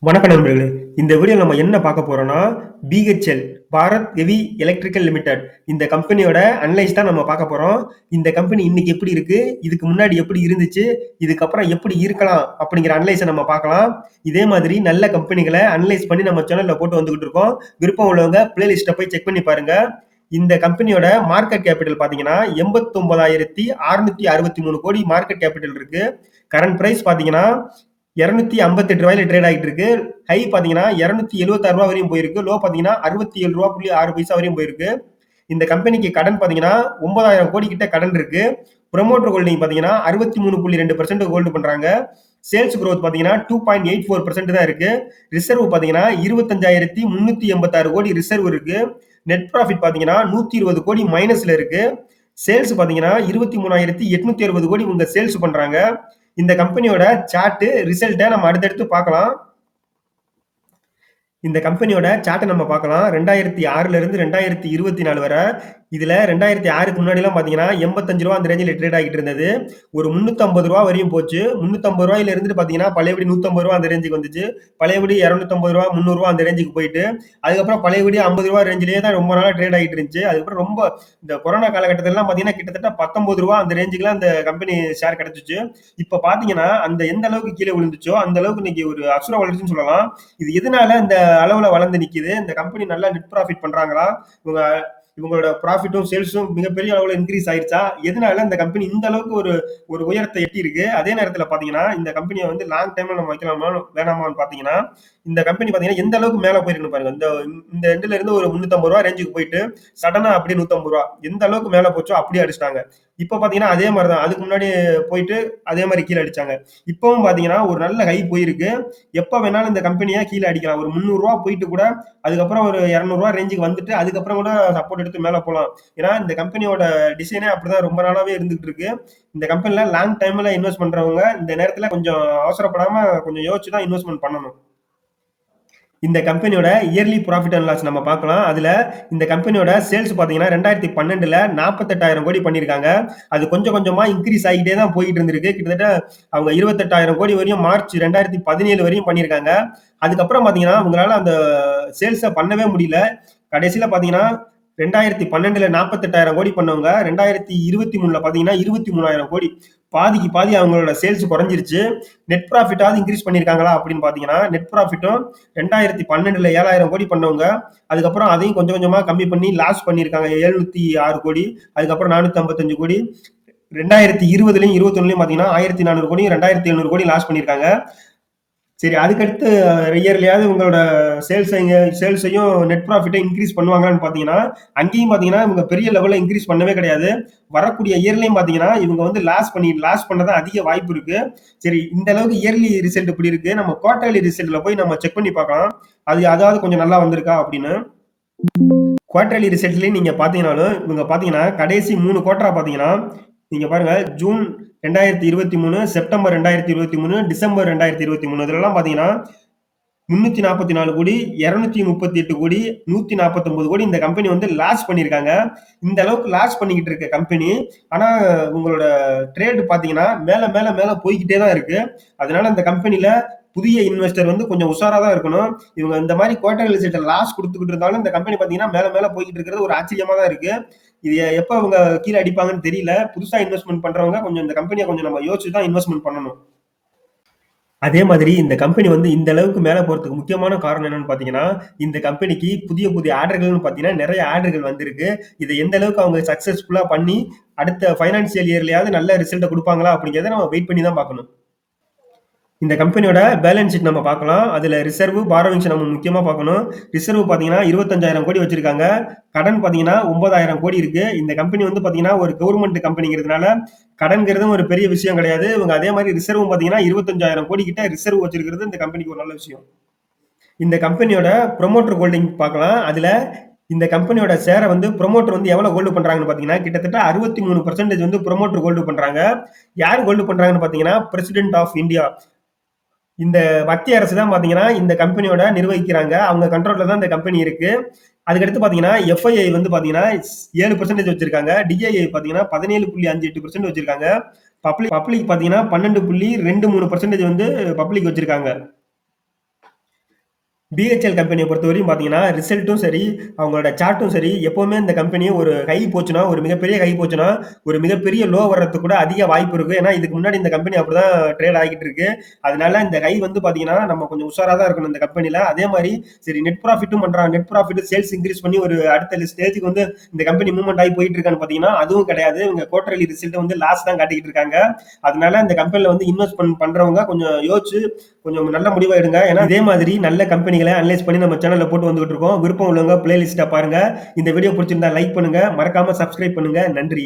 வணக்கம் நண்பர்களே. இந்த வீடியோல நம்ம என்ன பார்க்க போறோம்னா, BHEL Bharat heavy electrical limited இந்த கம்பெனியோட அனலைஸ் தான் நம்ம பார்க்க போறோம். இந்த கம்பெனி இன்னைக்கு எப்படி இருக்கு? இதுக்கு முன்னாடி எப்படி இருந்துச்சு? இதுக்கப்புறம் எப்படி இருக்கலாம்? அப்படிங்கிற அனலைஸ நம்ம பார்க்கலாம். இதே மாதிரி நல்ல கம்பெனிகள அனலைஸ் பண்ணி நம்ம சேனல்ல போட்டு வந்துகிட்டு இருக்கோம். விருப்பம் உள்ளவங்க பிளேலிஸ்ட்ட போய் செக் பண்ணி பாருங்க. இந்த கம்பெனியோட மார்க்கெட் கேபிட்டல் பார்த்தீங்கன்னா, 89,663 கோடி மார்க்கெட் கேபிட்டல் இருக்கு. கரண்ட் பிரைஸ் பார்த்தீங்கன்னா, ரூ. 258 ட்ரேட் ஆகிட்டு இருக்கு. ஹை பார்த்தீங்கன்னா ரூ. 276 வரையும் போயிருக்கு. லோ பார்த்தீங்கன்னா ரூ. 67.6 வரையும் போயிருக்கு. இந்த கம்பெனிக்கு கடன் பார்த்தீங்கன்னா 9,000 கோடி கிட்ட கடன் இருக்கு. ப்ரமோட்டர் ஹோல்டிங் பார்த்தீங்கன்னா 63.2% ஹோல்டு பண்றாங்க. சேல்ஸ் குரோத் பார்த்தீங்கன்னா 2.84% தான் இருக்கு. ரிசர்வ் பார்த்தீங்கன்னா 25,386 கோடி ரிசர்வ் இருக்கு. நெட் ப்ராஃபிட் பார்த்தீங்கன்னா 120 கோடி மைனஸ்ல இருக்கு. சேல்ஸ் பார்த்தீங்கன்னா 23,860 கோடி இவங்க சேல்ஸ் பண்றாங்க. இந்த கம்பெனியோட சார்ட் ரிசல்ட்ட நம்ம அடுத்தடுத்து பார்க்கலாம். இந்த கம்பெனியோட சார்ட்ட நம்ம பார்க்கலாம். 2006ல இருந்து 2024 வரை. இதுல 2006க்கு முன்னாடிலாம் பார்த்தீங்கன்னா, ரூ. 85 அந்த ரேஞ்சில ட்ரேட் ஆகிட்டு இருந்தது. ஒரு ரூ. 350 வரையும் போச்சு. ரூ. 350 இருந்துட்டு பார்த்தீங்கன்னா, பழையபடி ரூ. 150 அந்த ரேஞ்சுக்கு வந்துச்சு. பழையபடி ரூ. 250 ரூ. 300 அந்த ரேஞ்சுக்கு போயிட்டு, அதுக்கப்புறம் பழையபடி ரூ. 50 ரேஞ்சிலேயே தான் ரொம்ப நாளா ட்ரேட் ஆகிட்டு இருந்துச்சு. அதுக்கப்புறம் ரொம்ப இந்த கொரோனா காலகட்டத்திலலாம் பார்த்தீங்கன்னா, கிட்டத்தட்ட ரூ. 19 அந்த ரேஞ்சுக்குலாம் அந்த கம்பெனி ஷேர் கிடைச்சுச்சு. இப்ப பார்த்தீங்கன்னா, அந்த எந்த அளவுக்கு கீழ விழுந்துச்சோ, அந்த அளவுக்கு இன்னைக்கு ஒரு அசுர வளர்ச்சின்னு சொல்லலாம். இது எதனால இந்த அளவுல வளர்ந்து நிக்குது? இந்த கம்பெனி நல்லா நெட் ப்ராஃபிட் பண்றாங்களா? இவங்க இவங்களோட ப்ராஃபிட்டும் சேல்ஸும் மிகப்பெரிய அளவுல இன்க்ரீஸ் ஆயிருச்சா? எதனால இந்த கம்பெனி இந்த அளவுக்கு ஒரு ஒரு உயரத்தை எட்டியிருக்கு? அதே நேரத்துல பார்த்தீங்கன்னா, இந்த கம்பெனிய வந்து லாங் டைம்ல நம்ம வைக்கலாமா? வேணாமான்னு பார்த்தீங்கன்னா, இந்த கம்பெனி பார்த்தீங்கன்னா, எந்த அளவுக்கு மேல போயிருக்குன்னு பாருங்க. இந்த இந்த எண்டுல இருந்து ஒரு ரூ. 350 ரேஞ்சுக்கு போயிட்டு, சடனா அப்படியே ரூ. 150 எந்த அளவுக்கு மேல போச்சோ அப்படியே அடிச்சுட்டாங்க. இப்ப பார்த்தீங்கன்னா, அதே மாரி தான். அதுக்கு முன்னாடி போயிட்டு அதே மாரி கீழ அடிச்சாங்க. இப்பவும் பார்த்தீங்கன்னா, ஒரு நல்ல ஹை போயிருக்கு. எப்ப வேணாலும் இந்த கம்பெனிய கீழ அடிக்கலாம். ஒரு ரூ. 300 போயிட்டு கூட, அதுக்கப்புறம் ஒரு ரூ. 200 ரேஞ்சுக்கு வந்துட்டு, அதுக்கப்புறம் கூட சப்போர்ட் எடுத்து மேல போலாம். ஏன்னா, இந்த கம்பெனியோட டிசைனே அப்படிதான் ரொம்ப நாளாவே இருந்துகிட்டு இருக்கு. இந்த கம்பெனில லாங் டைம்ல இன்வெஸ்ட் பண்றவங்க, இந்த நேரத்துல கொஞ்சம் அவசரப்படாம கொஞ்சம் யோசிச்சு தான் இன்வெஸ்ட்மென்ட் பண்ணணும். இந்த கம்பெனியோட இயர்லி ப்ராஃபிட் அண்ட் லாஸ் நம்ம பார்க்கலாம். அதுல இந்த கம்பெனியோட சேல்ஸ் பார்த்தீங்கன்னா 2012ல 48,000 கோடி பண்ணியிருக்காங்க. அது கொஞ்சம் கொஞ்சமா இன்கிரீஸ் ஆகிட்டே தான் போயிட்டு இருந்திருக்கு. கிட்டத்தட்ட அவங்க 28,000 கோடி வரையும் மார்ச் 2017 வரையும் பண்ணியிருக்காங்க. அதுக்கப்புறம் பார்த்தீங்கன்னா, அவங்களால அந்த சேல்ஸ பண்ணவே முடியல. கடைசியில பார்த்தீங்கன்னா 2012ல 48,000 கோடி பண்ணவங்க 2023ல பார்த்தீங்கன்னா 23,000 கோடி. பாதிக்கு பாதி அவங்களோட சேல்ஸ் குறைஞ்சிருச்சு. நெட் ப்ராஃபிட்டாவது இன்க்ரீஸ் பண்ணியிருக்காங்களா அப்படின்னு பார்த்தீங்கன்னா, நெட் ப்ராஃபிட்டும் 2012ல 7,000 கோடி பண்ணவங்க, அதுக்கப்புறம் அதையும் கொஞ்சம் கொஞ்சமா கம்மி பண்ணி லாஸ் பண்ணியிருக்காங்க. 706 கோடி, அதுக்கப்புறம் 455 கோடி. 2020லயும் 21லயும் பார்த்தீங்கன்னா 1,400 கோடியும் 2,700 கோடி லாஸ் பண்ணியிருக்காங்க. சரி, அதுக்கடுத்து இயர்லயாவது உங்களோட சேல்ஸையும் நெட் ப்ராஃபிட்ட இன்கிரீஸ் பண்ணுவாங்களான்னு பார்த்தீங்கன்னா, அங்கேயும் பார்த்தீங்கன்னா, இவங்க பெரிய லெவல்ல இன்கிரீஸ் பண்ணவே கிடையாது. வரக்கூடிய இயர்லயும் பார்த்தீங்கன்னா, இவங்க வந்து லாஸ் பண்ண தான் அதிக வாய்ப்பு இருக்கு. சரி, இந்த அளவுக்கு இயர்லி ரிசல்ட் இப்படி இருக்கு. நம்ம குவார்டர்லி ரிசல்ட்ல போய் நம்ம செக் பண்ணி பார்க்கலாம். அதாவது கொஞ்சம் நல்லா வந்திருக்கா அப்படின்னு. குவார்டர்லி ரிசல்ட்லயும் நீங்க பார்த்தீங்கனாலும், இவங்க பார்த்தீங்கன்னா, கடைசி 3 குவார்ட்டரா பார்த்தீங்கன்னா, நீங்க பாருங்க ஜூன் 2023, செப்டம்பர் 2023, டிசம்பர் 2023 இதுலலாம் பார்த்தீங்கன்னா, 344 கோடி, 238 கோடி, 149 கோடி இந்த கம்பெனி வந்து லாஸ் பண்ணியிருக்காங்க. இந்த அளவுக்கு லாஸ் பண்ணிக்கிட்டு இருக்க கம்பெனி, ஆனா உங்களோட ட்ரேட் பார்த்தீங்கன்னா, மேல மேல மேல போய்க்கிட்டே தான் இருக்கு. அதனால இந்த கம்பெனில புதிய இன்வெஸ்டர் வந்து கொஞ்சம் உஷாரா தான் இருக்கணும். இவங்க இந்த மாரி குவார்டர்லி ரிசல்ட்ட லாஸ் குடுத்துக்கிட்டு இருந்தாலும், இந்த கம்பெனி பார்த்தீங்கன்னா, மேல மேல போய்க்கிட்டு இருக்கிறது ஒரு ஆச்சரியமா தான் இருக்கு. இது எப்ப அவங்க கீழ அடிப்பாங்கன்னு தெரியல. புதுசா இன்வெஸ்ட்மென்ட் பண்றவங்க கொஞ்சம் இந்த கம்பெனிய கொஞ்சம் நம்ம யோசிச்சு தான் இன்வெஸ்ட்மென்ட் பண்ணணும். அதே மாதிரி இந்த கம்பெனி வந்து இந்த அளவுக்கு மேல போறதுக்கு முக்கியமான காரணம் என்னன்னு பார்த்தீங்கன்னா, இந்த கம்பெனிக்கு புதிய புதிய ஆர்டர்கள்னு பார்த்தீங்கன்னா, நெறைய ஆர்டர்கள் வந்திருக்கு. இத எந்த அளவுக்கு அவங்க சக்சஸ்ஃபுல்லா பண்ணி, அடுத்த ஃபைனான்சியல் இயர்லயாவது நல்ல ரிசல்ட்ட குடுப்பாங்களா அப்படிங்கிறத நம்ம வெயிட் பண்ணி தான் பார்க்கணும். இந்த கம்பெனியோட பேலன்ஸ் ஷீட் நம்ம பார்க்கலாம். அதுல ரிசர்வ், பாரோவிங்ஸ் நம்ம முக்கியமா பார்க்கணும். ரிசர்வ் பார்த்தீங்கன்னா 25,000 கோடி வச்சிருக்காங்க. கடன் பார்த்தீங்கன்னா 9,000 கோடி இருக்கு. இந்த கம்பெனி வந்து பார்த்தீங்கன்னா, ஒரு கவர்ன்மெண்ட் கம்பெனிங்கிறதுனால, கடன்ங்கிறதும் ஒரு பெரிய விஷயம் கிடையாது. இவங்க அதே மாரி ரிசர்வும் பார்த்தீங்கன்னா 25,000 கோடி கிட்ட ரிசர்வ் வச்சிருக்கிறது இந்த கம்பெனிக்கு ஒரு நல்ல விஷயம். இந்த கம்பெனியோட ப்ரமோட்டர் ஹோல்டிங் பார்க்கலாம். அதுல இந்த கம்பெனியோட ஷேர வந்து ப்ரமோட்டர் வந்து எவ்வளவு ஹோல்டு பண்றாங்கன்னு பார்த்தீங்கன்னா, கிட்டத்தட்ட 63% வந்து ப்ரமோட்டர் ஹோல்டு பண்றாங்க. யார் ஹோல்டு பண்றாங்கன்னு பார்த்தீங்கன்னா, பிரசிடென்ட் ஆஃப் இந்தியா. இந்த மத்திய அரசு தான் பார்த்தீங்கன்னா, இந்த கம்பெனியோட நிர்வகிக்கிறாங்க. அவங்க கண்ட்ரோல்ல தான் இந்த கம்பெனி இருக்கு. அதுக்கடுத்து பார்த்தீங்கன்னா, எஃப்ஐஐ வந்து பார்த்தீங்கன்னா 7% வச்சிருக்காங்க. டிஐஐ பார்த்தீங்கன்னா 17.58% வச்சிருக்காங்க. பப்ளிக் பார்த்தீங்கன்னா 12.23% வந்து பப்ளிக் வச்சிருக்காங்க. பிஹெச்எல் கம்பெனியை பொறுத்தவரையும் பார்த்தீங்கன்னா, ரிசல்ட்டும் சரி, அவங்களோட சார்ட்டும் சரி, எப்பவுமே இந்த கம்பெனி ஒரு ஹை போச்சுன்னா, ஒரு மிகப்பெரிய ஹை போச்சுன்னா, ஒரு மிகப்பெரிய லோ வர்றதுக்கு கூட அதிக வாய்ப்பு இருக்கு. ஏன்னா, இதுக்கு முன்னாடி இந்த கம்பெனி அப்படிதான் ட்ரேட் ஆகிட்டு இருக்கு. அதனால இந்த ஹை வந்து பார்த்தீங்கன்னா, நம்ம கொஞ்சம் உஷாரா தான் இருக்கணும் இந்த கம்பெனில. அதே மாரி சரி நெட் ப்ராஃபிட்டும் பண்றாங்க. நெட் ப்ராஃபிட் சேல்ஸ் இன்கிரீஸ் பண்ணி ஒரு அடுத்த ஸ்டேஜ்க்கு வந்து இந்த கம்பெனி மூவ்மெண்ட் ஆகி போயிட்டு இருக்கான்னு பார்த்தீங்கன்னா, அதுவும் கிடையாது. இவங்க குவார்டர்லி ரிசல்ட் வந்து லாஸ் தான் காட்டிக்கிட்டு இருக்காங்க. அதனால இந்த கம்பெனில வந்து இன்வெஸ்ட் பண்றவங்க கொஞ்சம் யோசிச்சு கொஞ்சம் நல்ல முடிவா எடுங்க. ஏன்னா இதே மாதிரி நல்ல கம்பெனிகளை அனலைஸ் பண்ணி நம்ம சேனல்ல போட்டு வந்துகிட்டு இருக்கோம். விருப்பம் உள்ளவங்க பிளேலிஸ்ட்டை பாருங்க. இந்த வீடியோ பிடிச்சிருந்தா லைக் பண்ணுங்க. மறக்காம சப்ஸ்கிரைப் பண்ணுங்க. நன்றி.